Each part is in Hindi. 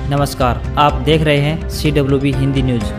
नमस्कार, आप देख रहे हैं CWB हिंदी न्यूज।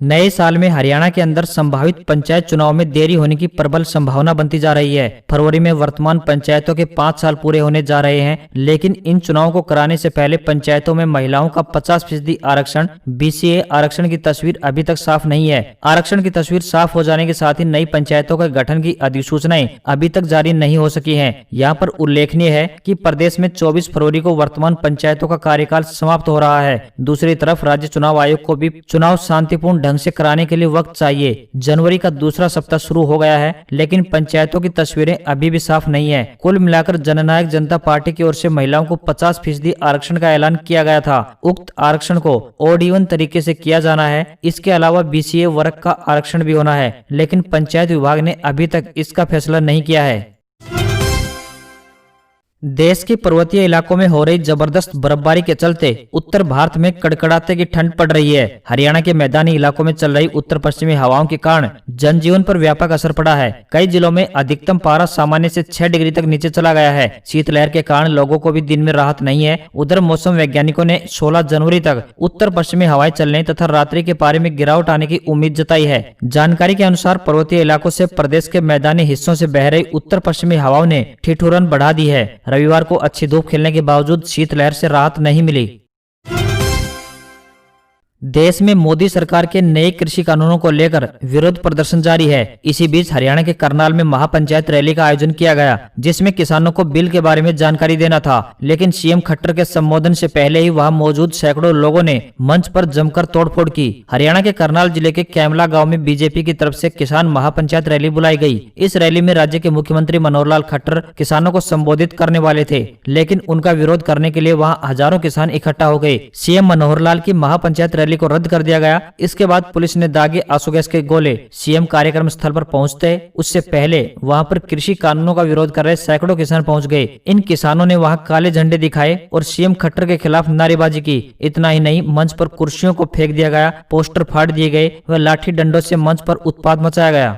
नए साल में हरियाणा के अंदर संभावित पंचायत चुनाव में देरी होने की प्रबल संभावना बनती जा रही है। फरवरी में वर्तमान पंचायतों के 5 साल पूरे होने जा रहे हैं, लेकिन इन चुनावों को कराने से पहले पंचायतों में महिलाओं का 50% आरक्षण, BCA आरक्षण की तस्वीर अभी तक साफ नहीं है। आरक्षण की तस्वीर साफ हो जाने के साथ ही नई पंचायतों के गठन की अधिसूचनाएं अभी तक जारी नहीं हो सकी है। यहाँ पर उल्लेखनीय है कि प्रदेश में 24 फरवरी को वर्तमान पंचायतों का कार्यकाल समाप्त हो रहा है। दूसरी तरफ राज्य चुनाव आयोग को भी चुनाव शांतिपूर्ण ढंग से कराने के लिए वक्त चाहिए। जनवरी का दूसरा सप्ताह शुरू हो गया है, लेकिन पंचायतों की तस्वीरें अभी भी साफ नहीं है। कुल मिलाकर जननायक जनता पार्टी की ओर से महिलाओं को 50% आरक्षण का ऐलान किया गया था। उक्त आरक्षण को ऑड इवन तरीके से किया जाना है। इसके अलावा BCA वर्ग का आरक्षण भी होना है, लेकिन पंचायत विभाग ने अभी तक इसका फैसला नहीं किया है। देश के पर्वतीय इलाकों में हो रही जबरदस्त बर्फबारी के चलते उत्तर भारत में कड़कड़ाते की ठंड पड़ रही है। हरियाणा के मैदानी इलाकों में चल रही उत्तर पश्चिमी हवाओं के कारण जनजीवन पर व्यापक असर पड़ा है। कई जिलों में अधिकतम पारा सामान्य से 6 डिग्री तक नीचे चला गया है। शीतलहर के कारण लोगों को भी दिन में राहत नहीं है। उधर मौसम वैज्ञानिकों ने 16 जनवरी तक उत्तर पश्चिमी हवाएं चलने तथा रात्रि के पारे में गिरावट आने की उम्मीद जताई है। जानकारी के अनुसार पर्वतीय इलाकों से प्रदेश के मैदानी हिस्सों से बह रही उत्तर पश्चिमी हवाओं ने ठिठुरन बढ़ा दी है। रविवार को अच्छी धूप खिलने के बावजूद शीतलहर से राहत नहीं मिली। देश में मोदी सरकार के नए कृषि कानूनों को लेकर विरोध प्रदर्शन जारी है। इसी बीच हरियाणा के करनाल में महापंचायत रैली का आयोजन किया गया, जिसमें किसानों को बिल के बारे में जानकारी देना था। लेकिन CM खट्टर के संबोधन से पहले ही वहां मौजूद सैकड़ों लोगों ने मंच पर जमकर तोड़फोड़ की। हरियाणा के करनाल जिले के कैमला गाँव में BJP की तरफ से किसान महापंचायत रैली बुलाई गई। इस रैली में राज्य के मुख्यमंत्री मनोहर लाल खट्टर किसानों को संबोधित करने वाले थे, लेकिन उनका विरोध करने के लिए वहाँ हजारों किसान इकट्ठा हो गए। CM मनोहर लाल की महापंचायत रैली को रद्द कर दिया गया। इसके बाद पुलिस ने दागे आंसू गैस के गोले CM कार्यक्रम स्थल पर पहुंचते उससे पहले वहां पर कृषि कानूनों का विरोध कर रहे सैकड़ों किसान पहुंच गए। इन किसानों ने वहां काले झंडे दिखाए और CM खट्टर के खिलाफ नारेबाजी की। इतना ही नहीं, मंच पर कुर्सियों को फेंक दिया गया, पोस्टर फाड़ दिए गए व लाठी डंडों से मंच पर उत्पात मचाया गया।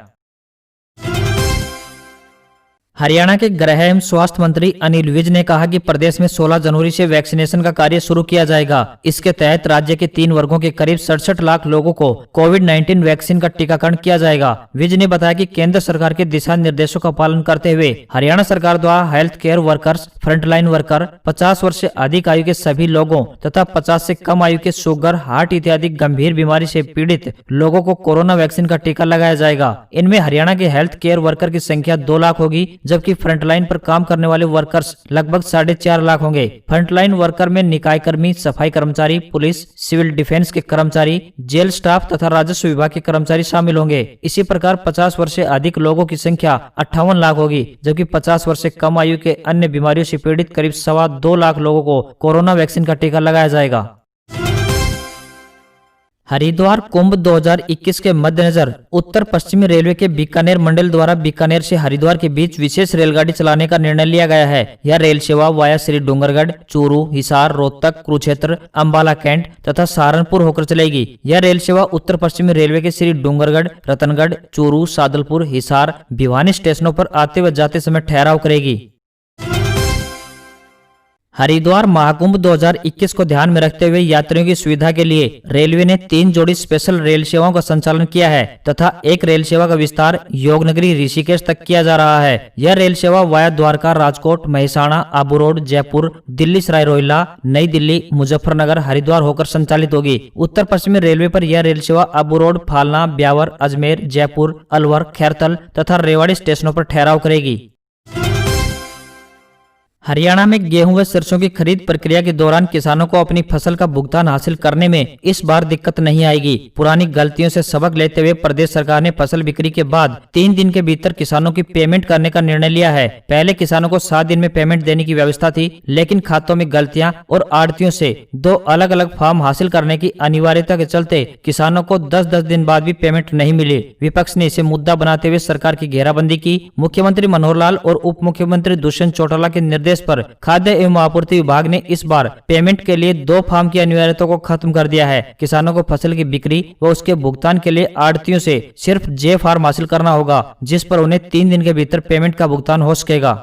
हरियाणा के गृह एवं स्वास्थ्य मंत्री अनिल विज ने कहा कि प्रदेश में 16 जनवरी से वैक्सीनेशन का कार्य शुरू किया जाएगा। इसके तहत राज्य के 3 वर्गों के करीब 67 लाख लोगों को कोविड-19 वैक्सीन का टीकाकरण किया जाएगा। विज ने बताया कि केंद्र सरकार के दिशा निर्देशों का पालन करते हुए हरियाणा सरकार द्वारा health care workers, frontline worker, 50 वर्ष से अधिक आयु के सभी लोगों तथा 50 से कम आयु के शुगर, हार्ट इत्यादि गंभीर बीमारी से पीड़ित लोगों को कोरोना वैक्सीन का टीका लगाया जाएगा। इनमें हरियाणा के हेल्थ केयर वर्कर की संख्या 2 लाख होगी, जबकि फ्रंटलाइन पर काम करने वाले वर्कर्स लगभग 4.5 लाख होंगे। फ्रंटलाइन वर्कर में निकाय कर्मी, सफाई कर्मचारी, पुलिस, सिविल डिफेंस के कर्मचारी, जेल स्टाफ तथा राजस्व विभाग के कर्मचारी शामिल होंगे। इसी प्रकार 50 वर्ष से अधिक लोगों की संख्या 58 लाख होगी, जबकि 50 वर्ष से कम आयु के अन्य बीमारियों से पीड़ित करीब 2.25 लाख लोगों को कोरोना वैक्सीन का टीका लगाया जाएगा। हरिद्वार कुंभ 2021 के मद्देनजर उत्तर पश्चिमी रेलवे के बीकानेर मंडल द्वारा बीकानेर से हरिद्वार के बीच विशेष रेलगाड़ी चलाने का निर्णय लिया गया है। यह रेल सेवा वाया श्री डूंगरगढ़, चूरू, हिसार, रोहतक, कुरुक्षेत्र, अंबाला कैंट तथा सहारनपुर होकर चलेगी। यह रेल सेवा उत्तर पश्चिमी रेलवे के श्री डूंगरगढ़, रतनगढ़, चूरू, सादलपुर, हिसार, भिवानी स्टेशनों पर आते व जाते समय ठहराव करेगी। हरिद्वार महाकुंभ 2021 को ध्यान में रखते हुए यात्रियों की सुविधा के लिए रेलवे ने 3 जोड़ी स्पेशल रेल सेवाओं का संचालन किया है तथा एक रेल सेवा का विस्तार योगनगरी ऋषिकेश तक किया जा रहा है। यह रेल सेवा वाया द्वारका, राजकोट, महिसाणा, आबू रोड, जयपुर, दिल्ली सराय रोहिल्ला, नई दिल्ली, मुजफ्फरनगर, हरिद्वार होकर संचालित होगी। उत्तर पश्चिमी रेलवे पर यह रेल सेवा आबू रोड, फालना, ब्यावर, अजमेर, जयपुर, अलवर, खैरतल तथा रेवाड़ी स्टेशनों पर ठहराव करेगी। हरियाणा में गेहूं व सरसों की खरीद प्रक्रिया के दौरान किसानों को अपनी फसल का भुगतान हासिल करने में इस बार दिक्कत नहीं आएगी। पुरानी गलतियों से सबक लेते हुए प्रदेश सरकार ने फसल बिक्री के बाद 3 दिन के भीतर किसानों की पेमेंट करने का निर्णय लिया है। पहले किसानों को 7 दिन में पेमेंट देने की व्यवस्था थी, लेकिन खातों में गलतियां और आड़तियों से 2 अलग अलग फॉर्म हासिल करने की अनिवार्यता के चलते किसानों को 10-10 दिन बाद भी पेमेंट नहीं मिली। विपक्ष ने इसे मुद्दा बनाते हुए सरकार की घेराबंदी की। मुख्यमंत्री मनोहर लाल और उप मुख्यमंत्री दुष्यंत चौटाला के निर्देश पर खाद्य एवं आपूर्ति विभाग ने इस बार पेमेंट के लिए 2 फॉर्म की अनिवार्यता को खत्म कर दिया है। किसानों को फसल की बिक्री व उसके भुगतान के लिए आड़तियों से सिर्फ J फॉर्म हासिल करना होगा, जिस पर उन्हें 3 दिन के भीतर पेमेंट का भुगतान हो सकेगा।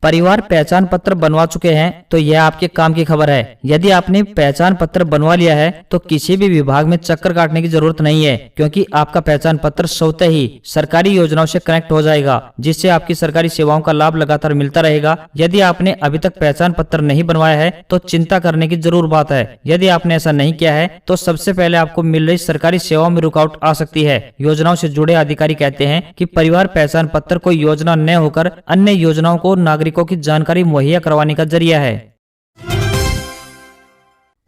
परिवार पहचान पत्र बनवा चुके हैं तो यह आपके काम की खबर है। यदि आपने पहचान पत्र बनवा लिया है तो किसी भी विभाग में चक्कर काटने की जरूरत नहीं है, क्योंकि आपका पहचान पत्र स्वतः ही सरकारी योजनाओं से कनेक्ट हो जाएगा, जिससे आपकी सरकारी सेवाओं का लाभ लगातार मिलता रहेगा। यदि आपने अभी तक पहचान पत्र नहीं बनवाया है तो चिंता करने की जरूर बात है। यदि आपने ऐसा नहीं किया है तो सबसे पहले आपको मिल रही सरकारी सेवाओं में रुकावट आ सकती है। योजनाओं से जुड़े अधिकारी कहते हैं कि परिवार पहचान पत्र कोई योजना न होकर अन्य योजनाओं को नागरिकों की जानकारी मुहैया करवाने का जरिया है।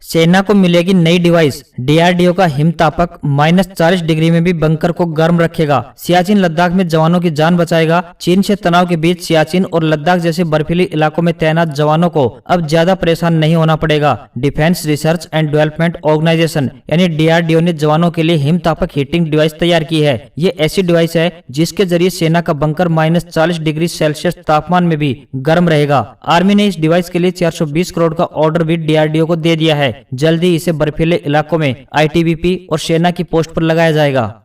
सेना को मिलेगी नई डिवाइस। डीआरडीओ का हिमतापक -40 डिग्री में भी बंकर को गर्म रखेगा। सियाचिन लद्दाख में जवानों की जान बचाएगा। चीन से तनाव के बीच सियाचिन और लद्दाख जैसे बर्फीली इलाकों में तैनात जवानों को अब ज्यादा परेशान नहीं होना पड़ेगा। Defence research and development organisation यानी डीआरडीओ ने जवानों के लिए हिमतापक हीटिंग डिवाइस तैयार की है। ये ऐसी डिवाइस है जिसके जरिए सेना का बंकर -40 डिग्री सेल्सियस तापमान में भी गर्म रहेगा। आर्मी ने इस डिवाइस के लिए 420 करोड़ का ऑर्डर भी डीआरडीओ को दे दिया है। जल्दी इसे बर्फीले इलाकों में आईटीबीपी और सेना की पोस्ट पर लगाया जाएगा।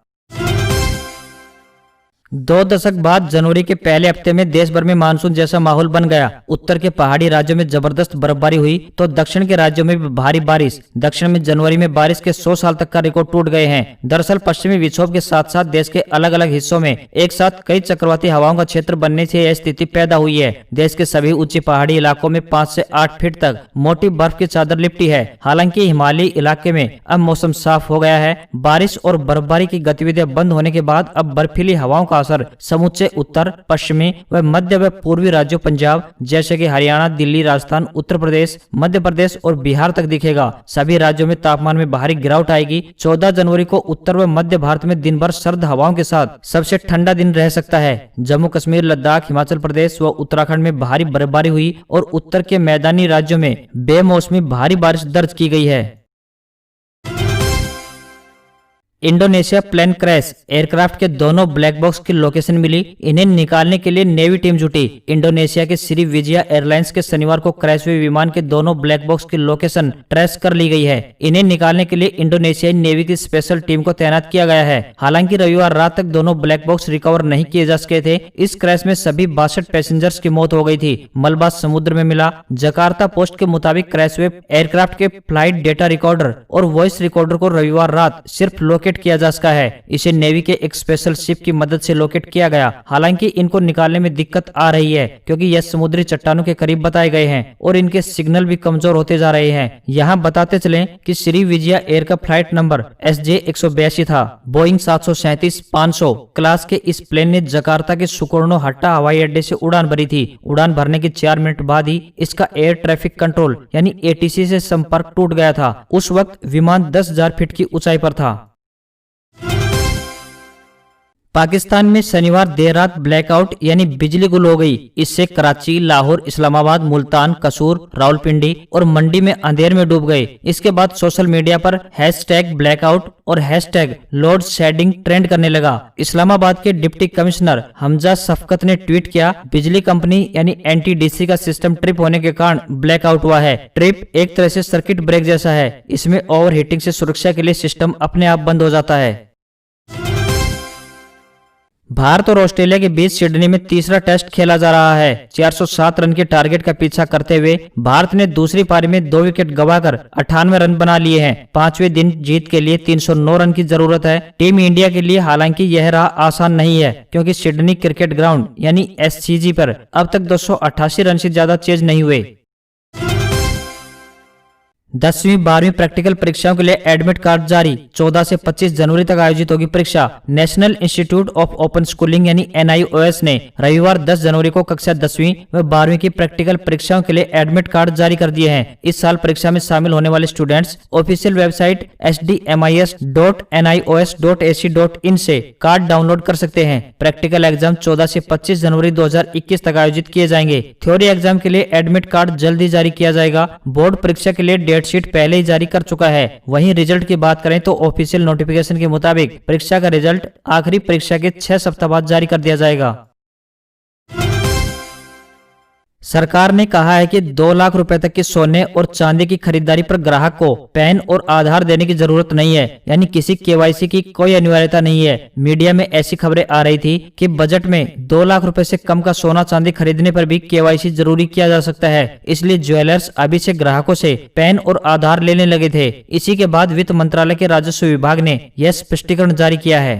2 दशक बाद जनवरी के पहले हफ्ते में देश भर में मानसून जैसा माहौल बन गया। उत्तर के पहाड़ी राज्यों में जबरदस्त बर्फबारी हुई तो दक्षिण के राज्यों में भी भारी बारिश। दक्षिण में जनवरी में बारिश के 100 साल तक का रिकॉर्ड टूट गए हैं। दरअसल पश्चिमी विक्षोभ के साथ साथ देश के अलग अलग हिस्सों में एक साथ कई चक्रवाती हवाओं का क्षेत्र बनने से यह स्थिति पैदा हुई है। देश के सभी ऊंचे पहाड़ी इलाकों में 5 से 8 फीट तक मोटी बर्फ की चादर लिपटी है। हालांकि हिमालयी इलाके में अब मौसम साफ हो गया है। बारिश और बर्फबारी की गतिविधियां बंद होने के बाद अब बर्फीली हवाओं का असर समूचे उत्तर पश्चिमी व मध्य व पूर्वी राज्यों पंजाब जैसे कि हरियाणा, दिल्ली, राजस्थान, उत्तर प्रदेश, मध्य प्रदेश और बिहार तक दिखेगा। सभी राज्यों में तापमान में भारी गिरावट आएगी। 14 जनवरी को उत्तर व मध्य भारत में दिन भर सर्द हवाओं के साथ सबसे ठंडा दिन रह सकता है। जम्मू कश्मीर, लद्दाख, हिमाचल प्रदेश व उत्तराखंड में भारी बर्फबारी हुई और उत्तर के मैदानी राज्यों में बेमौसमी भारी बारिश दर्ज की गई है। Indonesia plane crash. एयरक्राफ्ट के दोनों ब्लैक बॉक्स की लोकेशन मिली। इन्हें निकालने के लिए नेवी टीम जुटी। इंडोनेशिया के श्री विजया एयरलाइंस के शनिवार को क्रैश हुए विमान के दोनों ब्लैक बॉक्स की लोकेशन ट्रेस कर ली गई है। इन्हें निकालने के लिए इंडोनेशियाई नेवी की स्पेशल टीम को तैनात किया गया है। हालांकि रविवार रात तक दोनों ब्लैक बॉक्स रिकवर नहीं किए जा सके थे। इस क्रैश में सभी 62 पैसेंजर्स की मौत हो गई थी। मलबा समुद्र में मिला। जकार्ता पोस्ट के मुताबिक क्रैश हुए एयरक्राफ्ट के फ्लाइट डेटा रिकॉर्डर और वॉइस रिकॉर्डर को रविवार रात सिर्फ लोकेट किया जा सका है। इसे नेवी के एक स्पेशल शिप की मदद से लोकेट किया गया। हालांकि इनको निकालने में दिक्कत आ रही है क्योंकि यह समुद्री चट्टानों के करीब बताए गए हैं और इनके सिग्नल भी कमजोर होते जा रहे हैं। यहाँ बताते चलें कि श्री विजया एयर का फ्लाइट नंबर SJ182 था। बोइंग 737-500 क्लास के इस प्लेन ने जकार्ता के सुकर्णो हट्टा हवाई अड्डे से उड़ान भरी थी। उड़ान भरने के 4 मिनट बाद ही इसका एयर ट्रैफिक कंट्रोल यानी ATC से संपर्क टूट गया था। उस वक्त विमान 10,000 फीट की ऊंचाई पर था। पाकिस्तान में शनिवार देर रात ब्लैकआउट यानी बिजली गुल हो गई। इससे कराची, लाहौर, इस्लामाबाद, मुल्तान, कसूर, रावलपिंडी और मंडी में अंधेर में डूब गए। इसके बाद सोशल मीडिया पर #ब्लैकआउट और #लोड शेडिंग ट्रेंड करने लगा। इस्लामाबाद के डिप्टी कमिश्नर हमजा शफकत ने ट्वीट किया, बिजली कंपनी यानी NTDC का सिस्टम ट्रिप होने के कारण ब्लैकआउट हुआ है। ट्रिप एक तरह से सर्किट ब्रेक जैसा है। इसमें ओवरहीटिंग से सुरक्षा के लिए सिस्टम अपने आप बंद हो जाता है। भारत और ऑस्ट्रेलिया के बीच सिडनी में तीसरा टेस्ट खेला जा रहा है। 407 रन के टारगेट का पीछा करते हुए भारत ने दूसरी पारी में 2 विकेट गंवाकर 98 रन बना लिए हैं। 5वें दिन जीत के लिए 309 रन की जरूरत है टीम इंडिया के लिए। हालांकि यह राह आसान नहीं है क्योंकि सिडनी क्रिकेट ग्राउंड यानी SCG पर अब तक 288 रन से ज्यादा चेज नहीं हुए। 10वीं 12वीं प्रैक्टिकल परीक्षाओं के लिए एडमिट कार्ड जारी। 14 से 25 जनवरी तक आयोजित होगी परीक्षा। National institute of open schooling यानी NIOS ने रविवार 10 जनवरी को कक्षा 10वीं व 12वीं की प्रैक्टिकल परीक्षाओं के लिए एडमिट कार्ड जारी कर दिए हैं। इस साल परीक्षा में शामिल होने वाले स्टूडेंट्स ऑफिशियल वेबसाइट hdmis.nios.ac.in से कार्ड डाउनलोड कर सकते हैं। प्रैक्टिकल एग्जाम 14 से 25 जनवरी 2021 तक आयोजित किए जाएंगे। थ्योरी एग्जाम के लिए एडमिट कार्ड जल्दी जारी किया जाएगा। बोर्ड परीक्षा के लिए शीट पहले ही जारी कर चुका है। वहीं रिजल्ट की बात करें तो ऑफिशियल नोटिफिकेशन के मुताबिक परीक्षा का रिजल्ट आखिरी परीक्षा के 6 सप्ताह बाद जारी कर दिया जाएगा। सरकार ने कहा है कि 2 लाख रुपए तक के सोने और चांदी की खरीदारी पर ग्राहक को पैन और आधार देने की जरूरत नहीं है, यानी किसी केवाईसी की कोई अनिवार्यता नहीं है। मीडिया में ऐसी खबरें आ रही थी कि बजट में 2 लाख रुपए से कम का सोना चांदी खरीदने पर भी केवाईसी जरूरी किया जा सकता है, इसलिए ज्वेलर्स अभी से ग्राहकों से पैन और आधार लेने लगे थे। इसी के बाद वित्त मंत्रालय के राजस्व विभाग ने यह स्पष्टीकरण जारी किया है।